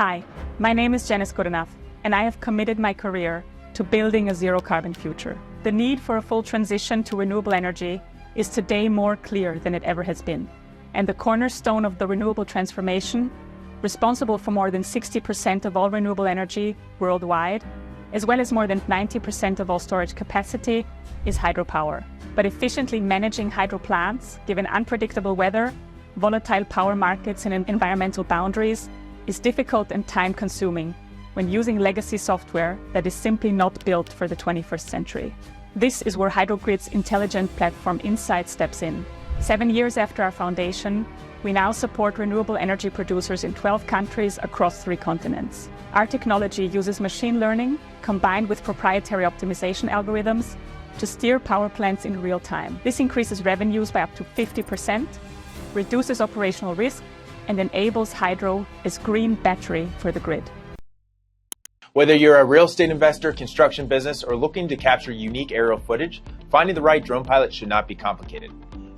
Hi, my name is Janice Goodenough, and I have committed my career to building a zero-carbon future. The need for a full transition to renewable energy is today more clear than it ever has been. And the cornerstone of the renewable transformation, responsible for more than 60% of all renewable energy worldwide, as well as more than 90% of all storage capacity, is hydropower. But efficiently managing hydro plants, given unpredictable weather, volatile power markets, and environmental boundaries, is difficult and time-consuming when using legacy software that is simply not built for the 21st century. This is where Hydrogrid's intelligent platform Insight steps in. 7 years after our foundation, we now support renewable energy producers in 12 countries across 3 continents. Our technology uses machine learning combined with proprietary optimization algorithms to steer power plants in real time. This increases revenues by up to 50%, reduces operational risk, and enables hydro as green battery for the grid. Whether you're a real estate investor, construction business, or looking to capture unique aerial footage, finding the right drone pilot should not be complicated.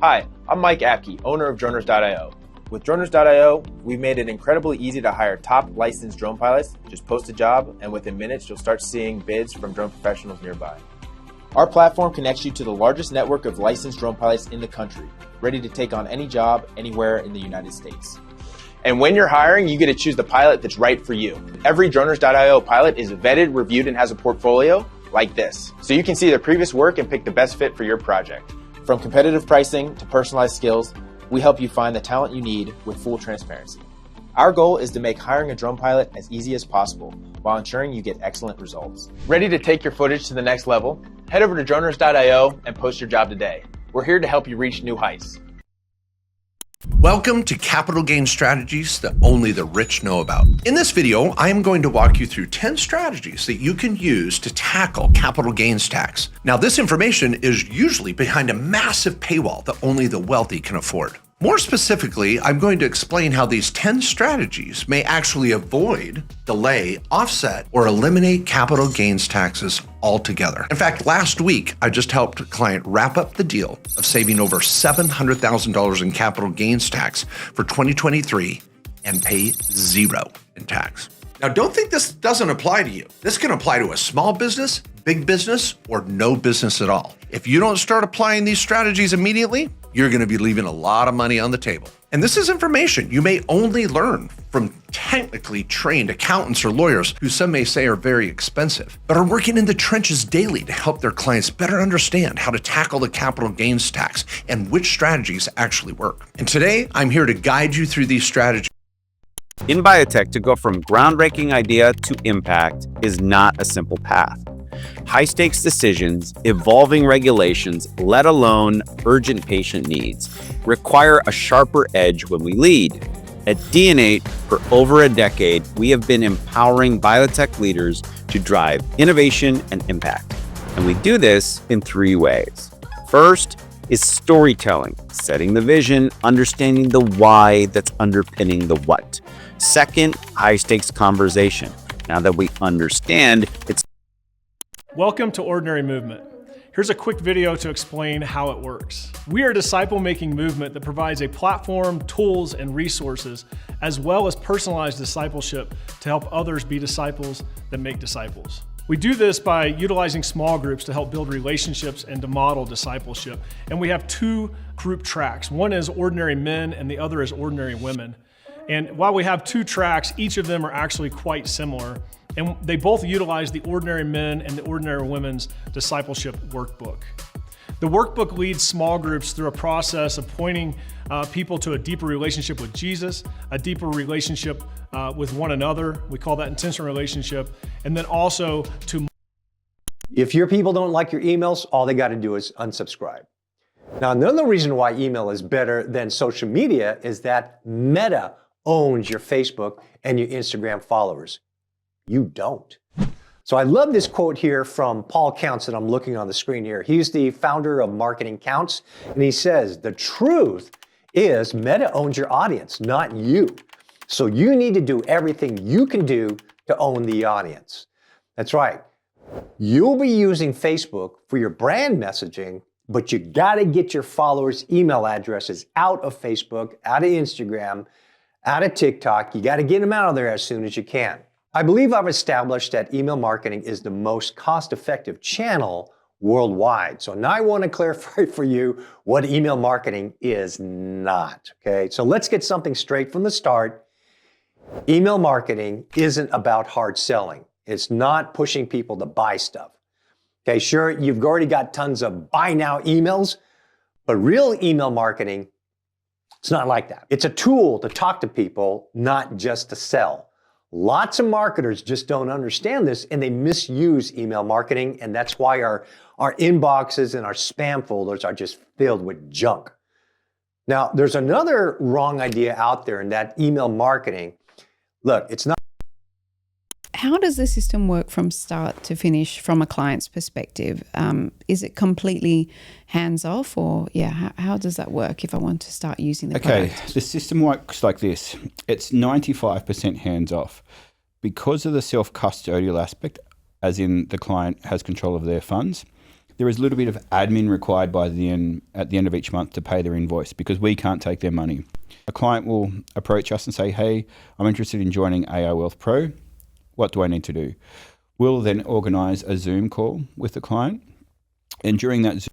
Hi, I'm Mike Apke, owner of Droners.io. With Droners.io, we've made it incredibly easy to hire top licensed drone pilots. Just post a job, and within minutes, you'll start seeing bids from drone professionals nearby. Our platform connects you to the largest network of licensed drone pilots in the country, ready to take on any job anywhere in the United States. And when you're hiring, you get to choose the pilot that's right for you. Every Droners.io pilot is vetted, reviewed, and has a portfolio like this, so you can see their previous work and pick the best fit for your project. From competitive pricing to personalized skills, we help you find the talent you need with full transparency. Our goal is to make hiring a drone pilot as easy as possible while ensuring you get excellent results. Ready to take your footage to the next level? Head over to Droners.io and post your job today. We're here to help you reach new heights. Welcome to Capital Gain Strategies that only the rich know about. In this video, I am going to walk you through 10 strategies that you can use to tackle capital gains tax. Now, this information is usually behind a massive paywall that only the wealthy can afford. More specifically, I'm going to explain how these 10 strategies may actually avoid, delay, offset, or eliminate capital gains taxes altogether. In fact, last week, I just helped a client wrap up the deal of saving over $700,000 in capital gains tax for 2023 and pay 0 in tax. Now, don't think this doesn't apply to you. This can apply to a small business, big business, or no business at all. If you don't start applying these strategies immediately, you're going to be leaving a lot of money on the table. And this is information you may only learn from technically trained accountants or lawyers who some may say are very expensive, but are working in the trenches daily to help their clients better understand how to tackle the capital gains tax and which strategies actually work. And today, I'm here to guide you through these strategies. In biotech, to go from groundbreaking idea to impact is not a simple path. High-stakes decisions, evolving regulations, let alone urgent patient needs, require a sharper edge when we lead. At DN8, for over a decade, we have been empowering biotech leaders to drive innovation and impact. And we do this in 3 ways. First is storytelling, setting the vision, understanding the why that's underpinning the what. Second, high-stakes conversation. Now that we understand it's Welcome to Ordinary Movement. Here's a quick video to explain how it works. We are a disciple-making movement that provides a platform, tools, and resources, as well as personalized discipleship to help others be disciples that make disciples. We do this by utilizing small groups to help build relationships and to model discipleship. And we have 2 group tracks. One is ordinary men and the other is ordinary women. And while we have 2 tracks, each of them are actually quite similar. And they both utilize the Ordinary Men and the Ordinary Women's Discipleship Workbook. The workbook leads small groups through a process of pointing people to a deeper relationship with Jesus, a deeper relationship with one another. We call that intentional relationship. And then also to... If your people don't like your emails, all they got to do is unsubscribe. Now, another reason why email is better than social media is that Meta owns your Facebook and your Instagram followers. You don't. So I love this quote here from Paul Counts that I'm looking on the screen here. He's the founder of Marketing Counts, and he says, the truth is Meta owns your audience, not you. So you need to do everything you can do to own the audience. That's right. You'll be using Facebook for your brand messaging, but you got to get your followers' email addresses out of Facebook, out of Instagram, out of TikTok. You got to get them out of there as soon as you can. I believe I've established that email marketing is the most cost-effective channel worldwide. So now I want to clarify for you what email marketing is not, okay? So let's get something straight from the start. Email marketing isn't about hard selling. It's not pushing people to buy stuff. Okay, sure, you've already got tons of buy now emails, but real email marketing, it's not like that. It's a tool to talk to people, not just to sell. Lots of marketers just don't understand this and they misuse email marketing, and that's why our inboxes and our spam folders are just filled with junk. Now, there's another wrong idea out there in that email marketing. Look, it's not. How does the system work from start to finish from a client's perspective? Is it completely hands-off, or how does that work if I want to start using the product? The system works like this. It's 95% hands-off. Because of the self-custodial aspect, as in the client has control of their funds, there is a little bit of admin required at the end of each month to pay their invoice, because we can't take their money. A client will approach us and say, hey, I'm interested in joining AI Wealth Pro. What do I need to do? We'll then organize a Zoom call with the client. And during that Zoom,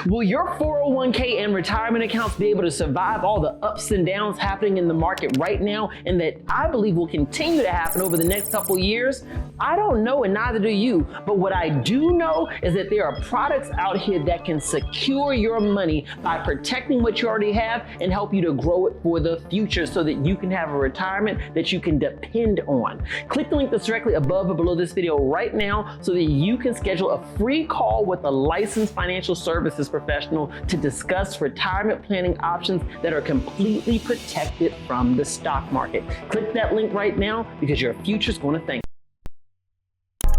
will your 401k and retirement accounts be able to survive all the ups and downs happening in the market right now, and that I believe will continue to happen over the next couple years? I don't know, and neither do you. But what I do know is that there are products out here that can secure your money by protecting what you already have and help you to grow it for the future so that you can have a retirement that you can depend on. Click the link that's directly above or below this video right now so that you can schedule a free call with a licensed financial services professional to discuss retirement planning options that are completely protected from the stock market. Click that link right now, because your future's going to thank you.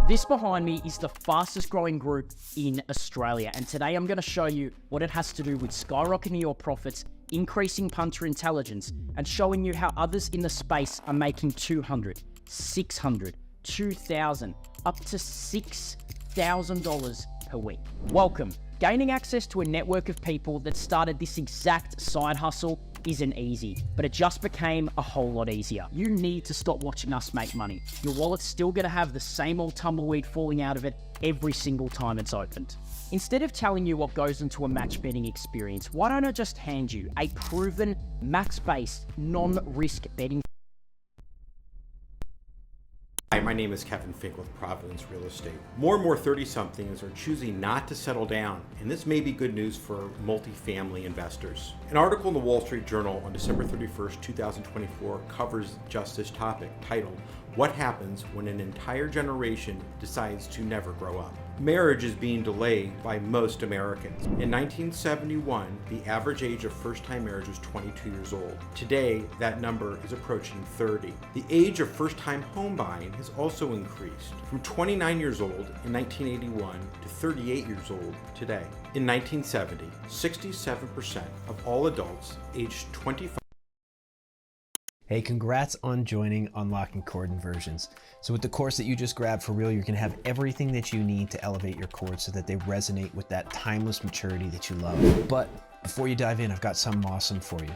This behind me is the fastest growing group in Australia, and today I'm going to show you what it has to do with skyrocketing your profits, increasing punter intelligence, and showing you how others in the space are making $200, $600, $2,000, up to $6,000 per week. Welcome. Gaining access to a network of people that started this exact side hustle isn't easy, but it just became a whole lot easier. You need to stop watching us make money. Your wallet's still gonna have the same old tumbleweed falling out of it every single time it's opened. Instead of telling you what goes into a match betting experience, why don't I just hand you a proven, max-based, non-risk betting. Hi, my name is Kevin Fink with Providence Real Estate. More and more 30-somethings are choosing not to settle down, and this may be good news for multifamily investors. An article in the Wall Street Journal on December 31st, 2024 covers just this topic, titled, "What Happens When an Entire Generation Decides to Never Grow Up?" Marriage is being delayed by most Americans. In 1971, the average age of first-time marriage was 22 years old. Today, that number is approaching 30. The age of first-time home buying has also increased from 29 years old in 1981 to 38 years old today. In 1970, 67% of all adults aged 25. Hey, congrats on joining Unlocking Chord Inversions. So with the course that you just grabbed for real, you're gonna have everything that you need to elevate your chords so that they resonate with that timeless maturity that you love. But before you dive in, I've got something awesome for you.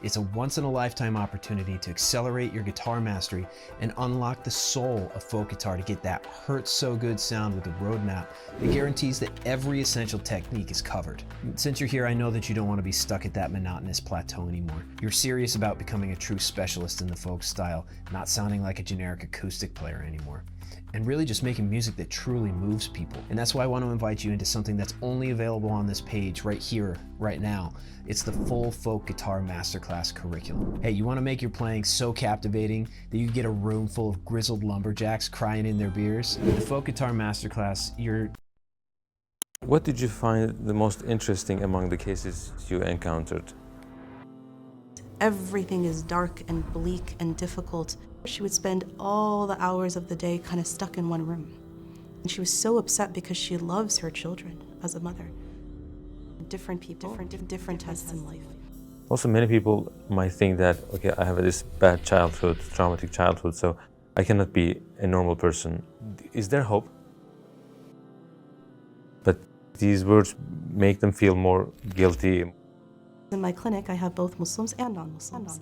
It's a once-in-a-lifetime opportunity to accelerate your guitar mastery and unlock the soul of folk guitar to get that hurts so good sound with a roadmap that guarantees that every essential technique is covered. Since you're here, I know that you don't want to be stuck at that monotonous plateau anymore. You're serious about becoming a true specialist in the folk style, not sounding like a generic acoustic player anymore, and really just making music that truly moves people. And that's why I want to invite you into something that's only available on this page right here, right now. It's the full folk guitar masterclass curriculum. Hey, you want to make your playing so captivating that you get a room full of grizzled lumberjacks crying in their beers? With the folk guitar masterclass, What did you find the most interesting among the cases you encountered? Everything is dark and bleak and difficult. She would spend all the hours of the day kind of stuck in one room. And she was so upset because she loves her children as a mother. Different people, different tests in life. Also, many people might think that, okay, I have this bad childhood, traumatic childhood, so I cannot be a normal person. Is there hope? But these words make them feel more guilty. In my clinic, I have both Muslims and non-Muslims.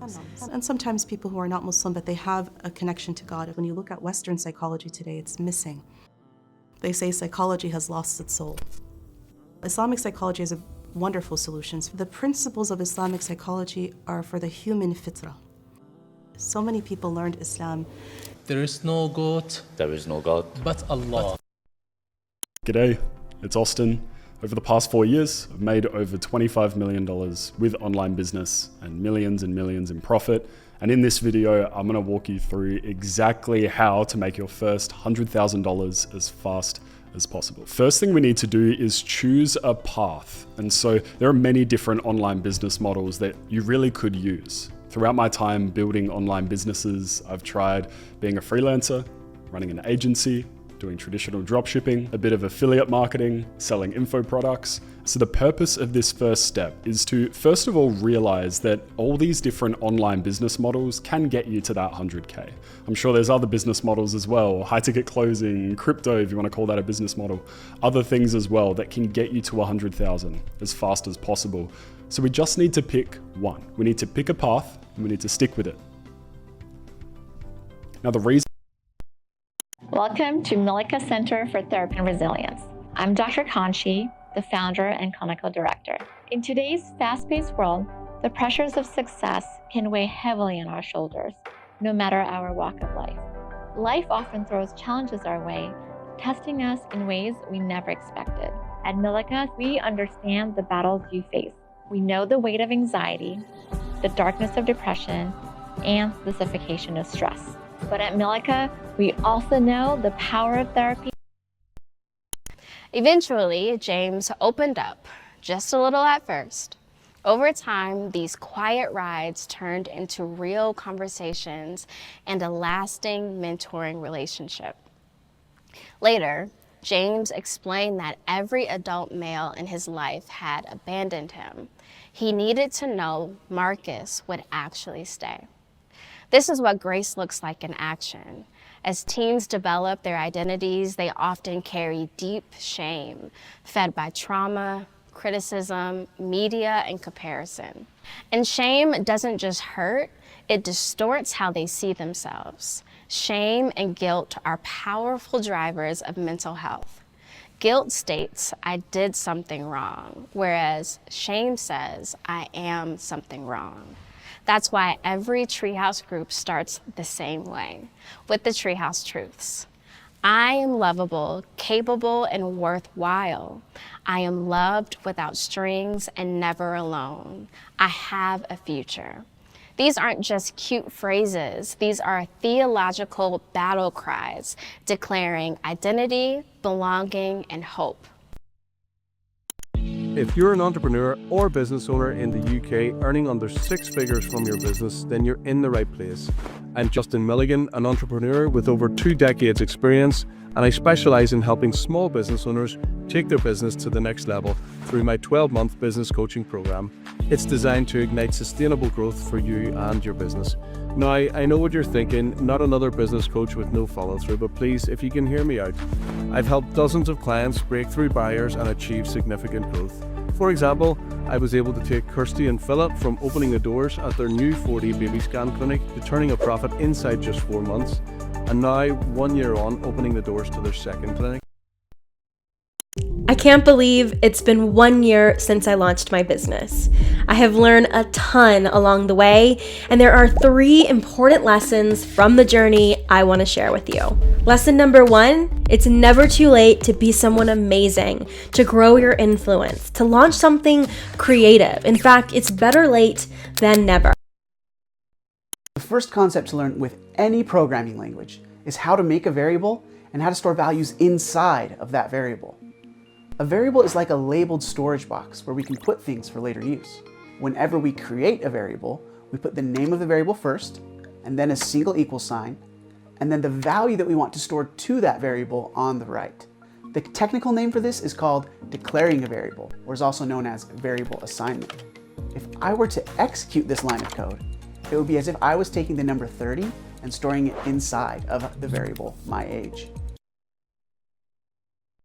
And sometimes people who are not Muslim, but they have a connection to God. When you look at Western psychology today, it's missing. They say psychology has lost its soul. Islamic psychology is a wonderful solution. The principles of Islamic psychology are for the human fitrah. So many people learned Islam. There is no God. There is no God. But Allah. G'day, it's Austin. Over the past 4 years, I've made over $25 million with online business and millions in profit. And in this video, I'm gonna walk you through exactly how to make your first $100,000 as fast as possible. First thing we need to do is choose a path. And so there are many different online business models that you really could use. Throughout my time building online businesses, I've tried being a freelancer, running an agency, doing traditional dropshipping, a bit of affiliate marketing, selling info products. So the purpose of this first step is to first of all realize that all these different online business models can get you to that 100K. I'm sure there's other business models as well, high ticket closing, crypto, if you want to call that a business model, other things as well that can get you to 100,000 as fast as possible. So we just need to pick one. We need to pick a path and we need to stick with it. Now the reason Welcome to Malika Center for Therapy and Resilience. I'm Dr. Kanchi, the founder and clinical director. In today's fast-paced world, the pressures of success can weigh heavily on our shoulders, no matter our walk of life. Life often throws challenges our way, testing us in ways we never expected. At Malika, we understand the battles you face. We know the weight of anxiety, the darkness of depression, and the suffocation of stress. But at Malika, we also know the power of therapy. Eventually, James opened up, just a little at first. Over time, these quiet rides turned into real conversations and a lasting mentoring relationship. Later, James explained that every adult male in his life had abandoned him. He needed to know Marcus would actually stay. This is what grace looks like in action. As teens develop their identities, they often carry deep shame, fed by trauma, criticism, media, and comparison. And shame doesn't just hurt, it distorts how they see themselves. Shame and guilt are powerful drivers of mental health. Guilt states, I did something wrong, whereas shame says, I am something wrong. That's why every Treehouse group starts the same way, with the Treehouse Truths. I am lovable, capable, and worthwhile. I am loved without strings and never alone. I have a future. These aren't just cute phrases. These are theological battle cries declaring identity, belonging, and hope. If you're an entrepreneur or business owner in the UK earning under 6 figures from your business, then you're in the right place. I'm Justin Milligan, an entrepreneur with over 2 decades experience, and I specialize in helping small business owners take their business to the next level through my 12-month business coaching program. It's designed to ignite sustainable growth for you and your business. Now, I know what you're thinking, not another business coach with no follow-through, but please, if you can hear me out. I've helped dozens of clients break through barriers and achieve significant growth. For example, I was able to take Kirsty and Philip from opening the doors at their new 4D baby scan clinic to turning a profit inside just 4 months, and now, 1 year on, opening the doors to their second clinic. I can't believe it's been 1 year since I launched my business. I have learned a ton along the way, and there are 3 important lessons from the journey I want to share with you. Lesson number 1, it's never too late to be someone amazing, to grow your influence, to launch something creative. In fact, it's better late than never. The first concept to learn with any programming language is how to make a variable and how to store values inside of that variable. A variable is like a labeled storage box where we can put things for later use. Whenever we create a variable, we put the name of the variable first, and then a single equal sign, and then the value that we want to store to that variable on the right. The technical name for this is called declaring a variable, or is also known as variable assignment. If I were to execute this line of code, it would be as if I was taking the number 30 and storing it inside of the variable my age.